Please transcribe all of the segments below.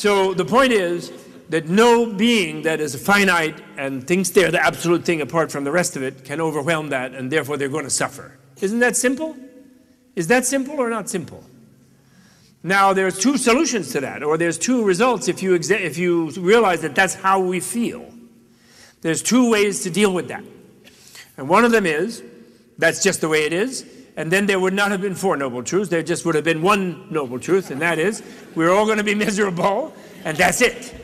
So the point is that no being that is finite and thinks they're the absolute thing apart from the rest of it can overwhelm that, and therefore they're going to suffer. Isn't that simple? Is that simple or not simple? Now, there's two solutions to that, or there's two results if you realize that that's how we feel. There's two ways to deal with that. And one of them is, that's just the way it is, and then there would not have been four noble truths, there just would have been one noble truth, and that is, we're all going to be miserable, and that's it.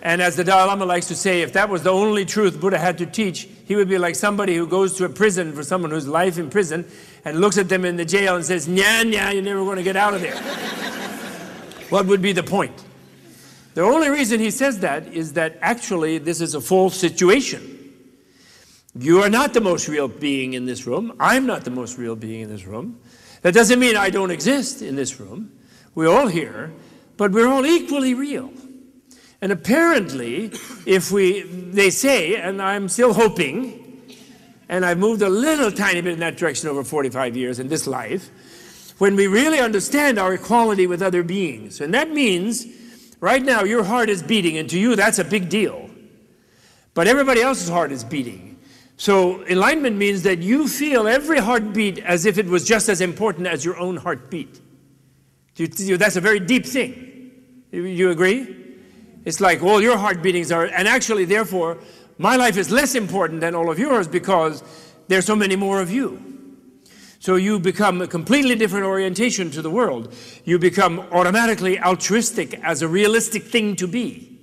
And as the Dalai Lama likes to say, if that was the only truth Buddha had to teach, he would be like somebody who goes to a prison for someone who's life in prison and looks at them in the jail and says, "Nya, nya, you're never going to get out of there." What would be the point? The only reason he says that is that actually this is a false situation. You are not the most real being in this room. I'm not the most real being in this room. That doesn't mean I don't exist in this room. We're all here, but we're all equally real. And apparently, they say, and I'm still hoping, and I've moved a little tiny bit in that direction over 45 years in this life, when we really understand our equality with other beings. And that means, right now, your heart is beating, and to you, that's a big deal. But everybody else's heart is beating. So enlightenment means that you feel every heartbeat as if it was just as important as your own heartbeat. That's a very deep thing. You agree? It's like all your heart beatings are, and actually, therefore, my life is less important than all of yours because there's so many more of you. So you become a completely different orientation to the world. You become automatically altruistic as a realistic thing to be.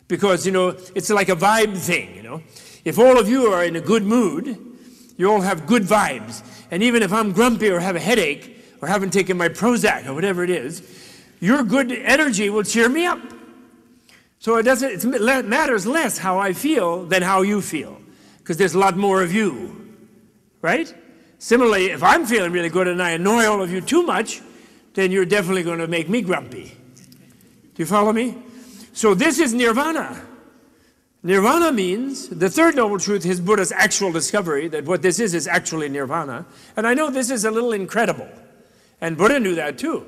Because, it's like a vibe thing, If all of you are in a good mood, you all have good vibes. And even if I'm grumpy or have a headache or haven't taken my Prozac or whatever it is, your good energy will cheer me up. So it matters less how I feel than how you feel, because there's a lot more of you, right? Similarly, if I'm feeling really good and I annoy all of you too much, then you're definitely going to make me grumpy. Do you follow me? So this is nirvana. Nirvana means, the third noble truth is Buddha's actual discovery, that what this is actually nirvana. And I know this is a little incredible, and Buddha knew that too.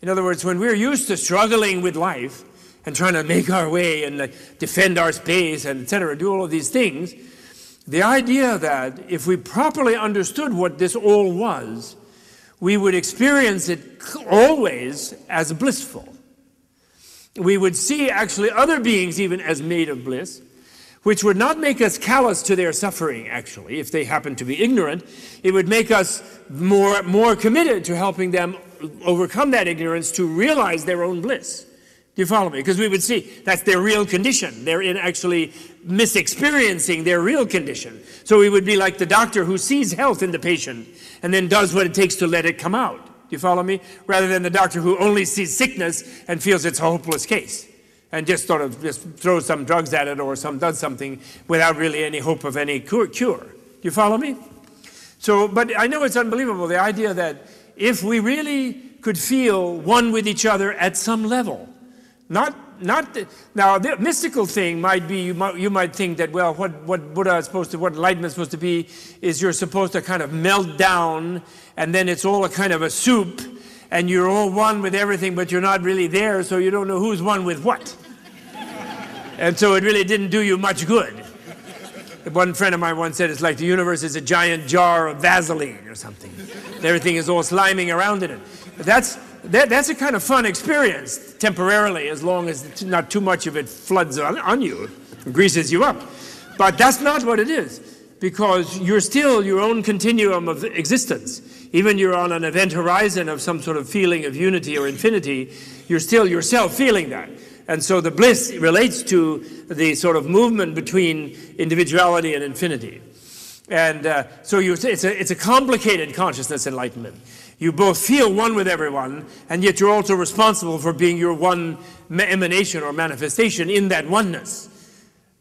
In other words, when we're used to struggling with life, and trying to make our way and defend our space and etc., do all of these things, the idea that if we properly understood what this all was, we would experience it always as blissful. We would see actually other beings even as made of bliss, which would not make us callous to their suffering, actually, if they happen to be ignorant. It would make us more committed to helping them overcome that ignorance to realize their own bliss. Do you follow me? Because we would see that's their real condition. They're in actually misexperiencing their real condition. So we would be like the doctor who sees health in the patient and then does what it takes to let it come out. Do you follow me? Rather than the doctor who only sees sickness and feels it's a hopeless case and just sort of just throws some drugs at it or does something without really any hope of any cure. Do you follow me? So, but I know it's unbelievable, the idea that if we really could feel one with each other at some level, now the mystical thing might be, you might think that, well, what Buddha is supposed to, what enlightenment is supposed to be, is you're supposed to kind of melt down, and then it's all a kind of a soup, and you're all one with everything, but you're not really there, so you don't know who's one with what. And so it really didn't do you much good. One friend of mine once said it's like the universe is a giant jar of Vaseline or something. Everything is all sliming around in it. That's a kind of fun experience, temporarily, as long as not too much of it floods on you, greases you up. But that's not what it is, because you're still your own continuum of existence. Even you're on an event horizon of some sort of feeling of unity or infinity, you're still yourself feeling that. And so the bliss relates to the sort of movement between individuality and infinity. And so it's a complicated consciousness enlightenment. You both feel one with everyone, and yet you're also responsible for being your one emanation or manifestation in that oneness.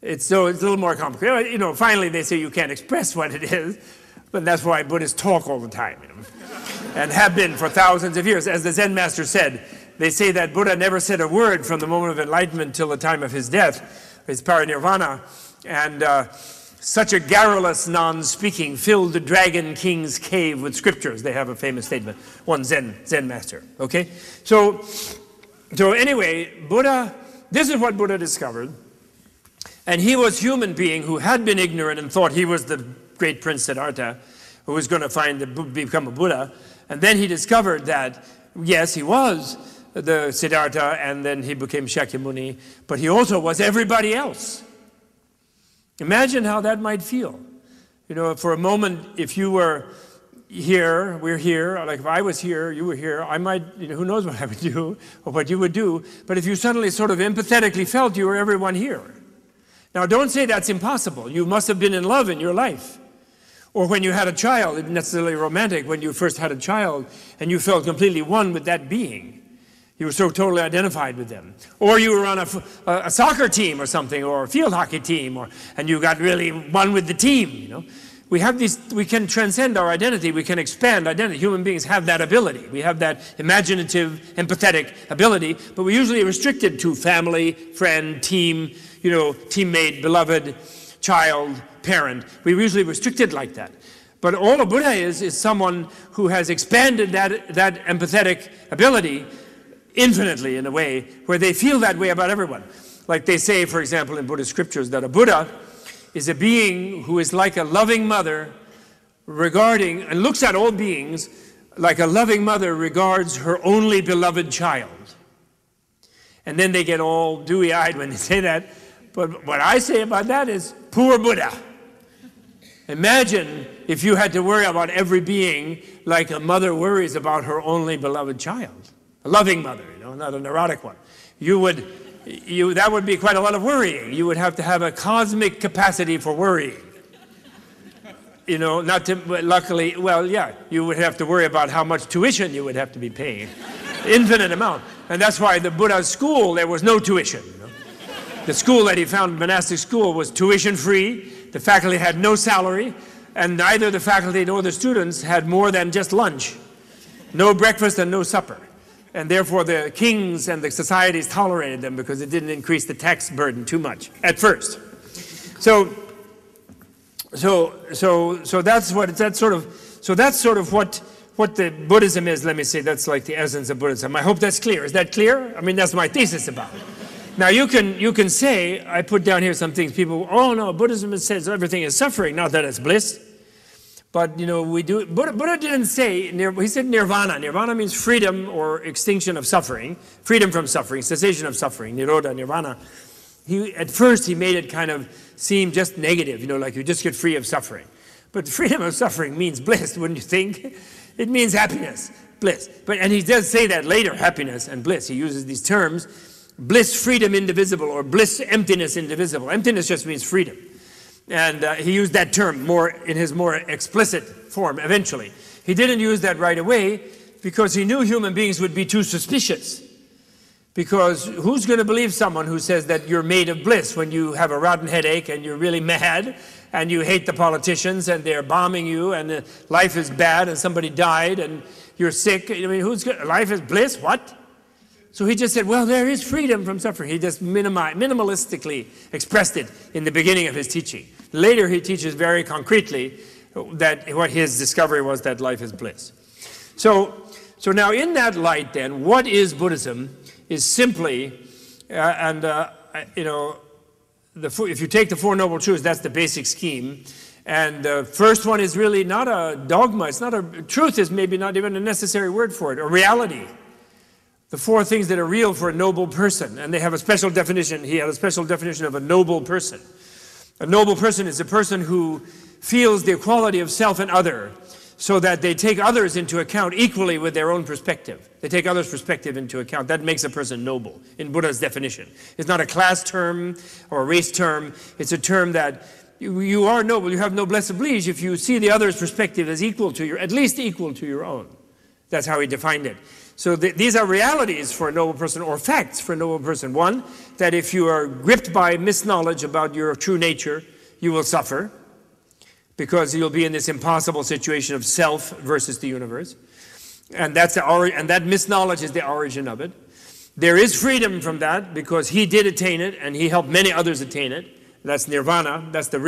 It's a little more complicated. Finally they say you can't express what it is, but that's why Buddhists talk all the time, and have been for thousands of years. As the Zen master said, they say that Buddha never said a word from the moment of enlightenment till the time of his death, his parinirvana, and such a garrulous non-speaking filled the dragon king's cave with scriptures. They have a famous statement, one Zen master, okay? So So anyway, Buddha, this is what Buddha discovered. And he was a human being who had been ignorant and thought he was the great Prince Siddhartha, who was going to become a Buddha. And then he discovered that, yes, he was the Siddhartha, and then he became Shakyamuni, but he also was everybody else. Imagine how that might feel. You know, for a moment, if you were here, we're here, like if I was here, you were here, I might, you know, who knows what I would do or what you would do, but if you suddenly sort of empathetically felt you were everyone here. Now, don't say that's impossible. You must have been in love in your life. Or when you had a child, it's necessarily romantic, when you first had a child and you felt completely one with that being. You were so totally identified with them. Or you were on a soccer team or something, or a field hockey team, and you got really one with the team, you know. We can transcend our identity, we can expand identity. Human beings have that ability. We have that imaginative, empathetic ability, but we're usually restricted to family, friend, team, you know, teammate, beloved, child, parent. We're usually restricted like that. But all a Buddha is someone who has expanded that empathetic ability infinitely, in a way where they feel that way about everyone. Like they say, for example, in Buddhist scriptures, that a Buddha is a being who is like a loving mother regarding, and looks at all beings like a loving mother regards her only beloved child. And then they get all dewy-eyed when they say that. But what I say about that is, poor Buddha. Imagine if you had to worry about every being like a mother worries about her only beloved child. A loving mother, you know, not a neurotic one. That would be quite a lot of worrying. You would have to have a cosmic capacity for worrying. You know, luckily, well, yeah, you would have to worry about how much tuition you would have to be paying. Infinite amount. And that's why the Buddha's school, there was no tuition. You know? The school that he founded, monastic school, was tuition-free. The faculty had no salary, and neither the faculty nor the students had more than just lunch. No breakfast and no supper. And therefore the kings and the societies tolerated them because it didn't increase the tax burden too much at first. So that's sort of what the Buddhism is. Let me say that's like the essence of Buddhism. I hope that's clear. Is that clear? I mean, that's my thesis about it. Now you can say, I put down here some things. People, oh no, Buddhism says everything is suffering, not that it's bliss. But, you know, Buddha didn't say, he said nirvana. Nirvana means freedom or extinction of suffering, freedom from suffering, cessation of suffering, nirodha, nirvana. At first he made it kind of seem just negative, you know, like you just get free of suffering. But freedom of suffering means bliss, wouldn't you think? It means happiness, bliss. And he does say that later, happiness and bliss. He uses these terms, bliss, freedom, indivisible, or bliss, emptiness, indivisible. Emptiness just means freedom. And he used that term in his more explicit form eventually. He didn't use that right away because he knew human beings would be too suspicious. Because who's going to believe someone who says that you're made of bliss when you have a rotten headache and you're really mad and you hate the politicians and they're bombing you and life is bad and somebody died and you're sick? I mean, life is bliss? What? So he just said, well, there is freedom from suffering. He just minimalistically expressed it in the beginning of his teaching. Later, he teaches very concretely that what his discovery was that life is bliss. So now in that light, then, what is Buddhism is simply, you know, if you take the Four Noble Truths, that's the basic scheme. And the first one is really not a dogma. It's not truth is maybe not even a necessary word for it, or reality. The four things that are real for a noble person, and they have a special definition. He had a special definition of a noble person. A noble person is a person who feels the equality of self and other, so that they take others into account equally with their own perspective. They take others' perspective into account. That makes a person noble, in Buddha's definition. It's not a class term or a race term. It's a term that you are noble. You have noblesse oblige if you see the other's perspective as equal to at least equal to your own. That's how he defined it. So these are realities for a noble person, or facts for a noble person. One, that if you are gripped by misknowledge about your true nature, you will suffer, because you'll be in this impossible situation of self versus the universe. And that misknowledge is the origin of it. There is freedom from that, because he did attain it, and he helped many others attain it. That's nirvana. That's the